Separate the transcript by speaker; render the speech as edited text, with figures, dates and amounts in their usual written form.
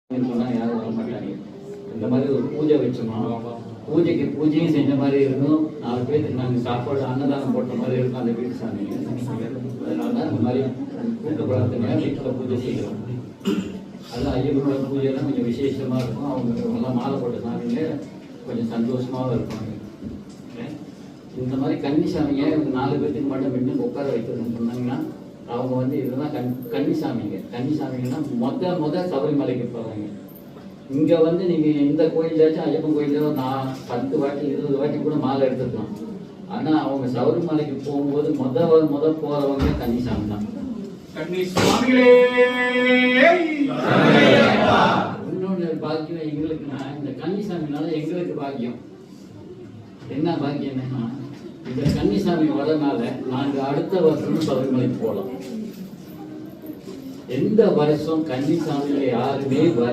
Speaker 1: யாரும் வர மாட்டாங்க. இந்த மாதிரி ஒரு பூஜை வச்சோமா, பூஜையும் செஞ்ச மாதிரி இருக்கும். 4 பேருக்கு நாங்கள் சாப்பாடு அன்னதானம் போட்ட மாதிரி இருக்கும் அந்த வீட்டு சாமி. அதனால தான் இந்த மாதிரி கூட்டப்படாத வீட்டில் பூஜை செய்கிறோம். அதெல்லாம் ஐயப்பனோட பூஜைலாம் கொஞ்சம் விசேஷமாக இருக்கும். அவங்க எல்லாம் மாலை போட்ட சாமிங்க கொஞ்சம் சந்தோஷமாகவும் இருப்பாங்க. இந்த மாதிரி கன்னிசாமிங்க 4 பேருக்கு மட்டும் பெண்ணு உட்கார வைக்கிறதுன்னு சொன்னாங்கன்னா அவங்க வந்து இதெல்லாம் கன்னிசாமிங்க. கன்னிசாமிங்கன்னா முத சபரிமலைக்கு போகிறாங்க. இங்கே வந்து நீங்கள் எந்த கோயிலாச்சும் ஐயப்பன் கோயிலோ நான் 10 வாட்டி 20 வாட்டி கூட மாலை எடுத்துக்கலாம். ஆனால் அவங்க சபரிமலைக்கு போகும்போது முத போகிறவங்க கன்னிசாமி தான். இன்னொன்று பாக்கியம் எங்களுக்குன்னா இந்த கன்னிசாமினால எங்களுக்கு பாக்கியம் என்ன பாக்கியம் என்னன்னா இந்த கன்னிசாமி வரனால நாங்கள் அடுத்த வருஷம் சபரிமலைக்கு போகலாம். எந்த வருஷம் கன்னிசாமியில யாருமே